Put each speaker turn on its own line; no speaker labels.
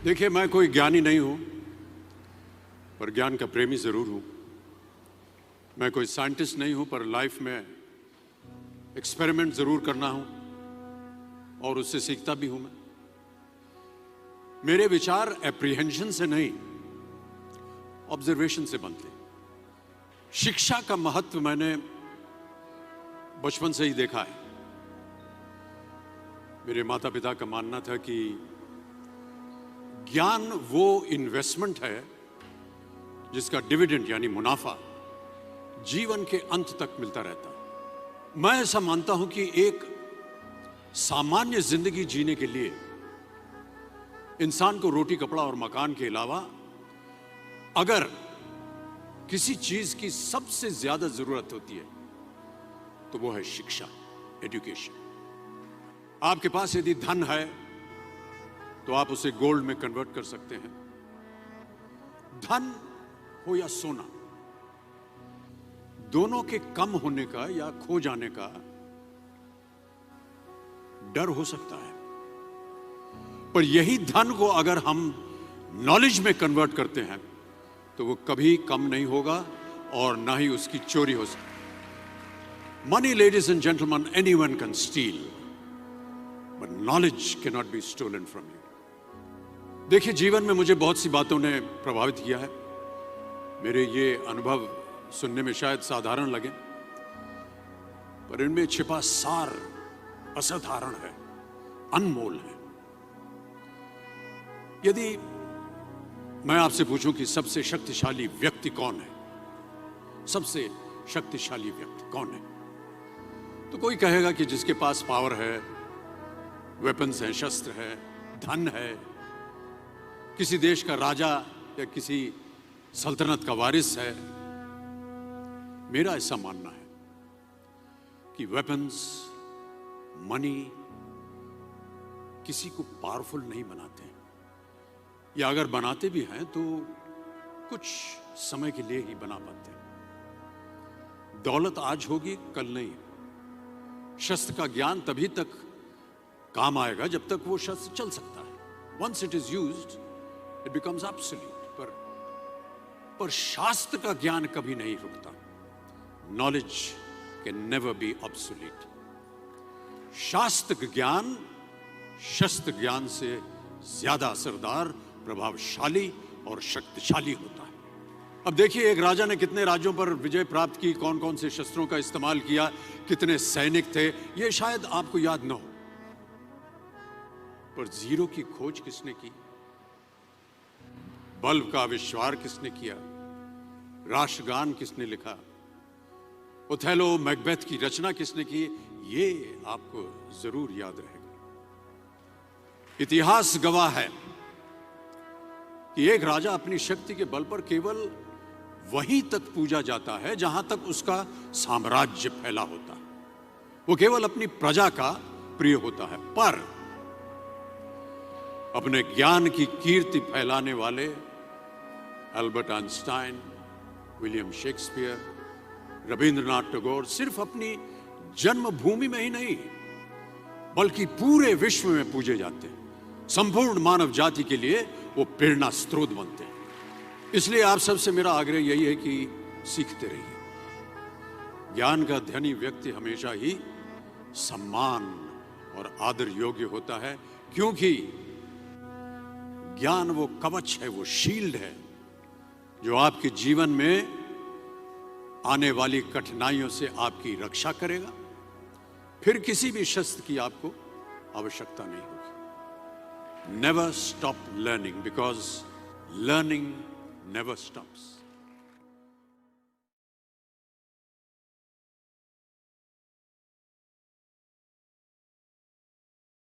देखिए, मैं कोई ज्ञानी नहीं हूं, पर ज्ञान का प्रेमी जरूर हूं। मैं कोई साइंटिस्ट नहीं हूं, पर लाइफ में एक्सपेरिमेंट जरूर करना हूं और उससे सीखता भी हूं। मेरे विचार एप्रीहेंशन से नहीं, ऑब्जर्वेशन से बनते। शिक्षा का महत्व मैंने बचपन से ही देखा है। मेरे माता पिता का मानना था कि ज्ञान वो इन्वेस्टमेंट है जिसका डिविडेंड यानी मुनाफा जीवन के अंत तक मिलता रहता है। मैं ऐसा मानता हूं कि एक सामान्य जिंदगी जीने के लिए इंसान को रोटी, कपड़ा और मकान के अलावा अगर किसी चीज की सबसे ज्यादा जरूरत होती है तो वो है शिक्षा, एजुकेशन। आपके पास यदि धन है तो आप उसे गोल्ड में कन्वर्ट कर सकते हैं। धन हो या सोना, दोनों के कम होने का या खो जाने का डर हो सकता है, पर यही धन को अगर हम नॉलेज में कन्वर्ट करते हैं तो वो कभी कम नहीं होगा और ना ही उसकी चोरी हो सकती। Money, ladies and gentleman, anyone can steal, but knowledge can not be stolen from you. देखिए, जीवन में मुझे बहुत सी बातों ने प्रभावित किया है। मेरे ये अनुभव सुनने में शायद साधारण लगे, पर इनमें छिपा सार असाधारण है, अनमोल है। यदि मैं आपसे पूछूं कि सबसे शक्तिशाली व्यक्ति कौन है, सबसे शक्तिशाली व्यक्ति कौन है, तो कोई कहेगा कि जिसके पास पावर है, वेपन्स हैं, शस्त्र है, धन है, किसी देश का राजा या किसी सल्तनत का वारिस है। मेरा ऐसा मानना है कि वेपन्स, मनी किसी को पावरफुल नहीं बनाते, या अगर बनाते भी हैं तो कुछ समय के लिए ही बना पाते हैं। दौलत आज होगी, कल नहीं। शस्त्र का ज्ञान तभी तक काम आएगा जब तक वो शस्त्र चल सकता है। Once it is used it becomes absolute. पर शास्त्र का ज्ञान कभी नहीं रुकता। Knowledge can never be obsolete. शास्त्र ज्ञान शस्त्र ज्ञान से ज्यादा असरदार, प्रभावशाली और शक्तिशाली होता है। अब देखिए, एक राजा ने कितने राज्यों पर विजय प्राप्त की, कौन कौन से शस्त्रों का इस्तेमाल किया, कितने सैनिक थे, यह शायद आपको याद न हो, पर जीरो की खोज किसने की, बल्ब का आविष्कार किसने किया, राष्ट्रगान किसने लिखा, ओथेलो, मैकबेथ की रचना किसने की, ये आपको जरूर याद रहेगा। इतिहास गवाह है कि एक राजा अपनी शक्ति के बल पर केवल वहीं तक पूजा जाता है जहां तक उसका साम्राज्य फैला होता है। वो केवल अपनी प्रजा का प्रिय होता है। पर अपने ज्ञान की कीर्ति फैलाने वाले Albert Einstein, William Shakespeare, Rabindranath Tagore सिर्फ अपनी जन्मभूमि में ही नहीं बल्कि पूरे विश्व में पूजे जाते हैं। संपूर्ण मानव जाति के लिए वो प्रेरणा स्रोत बनते हैं। इसलिए आप सबसे मेरा आग्रह यही है कि सीखते रहिए। ज्ञान का धनी व्यक्ति हमेशा ही सम्मान और आदर योग्य होता है, क्योंकि ज्ञान वो कवच है, वो शील्ड है जो आपके जीवन में आने वाली कठिनाइयों से आपकी रक्षा करेगा। फिर किसी भी शस्त्र की आपको आवश्यकता नहीं होगी। Never stop learning, because learning never stops.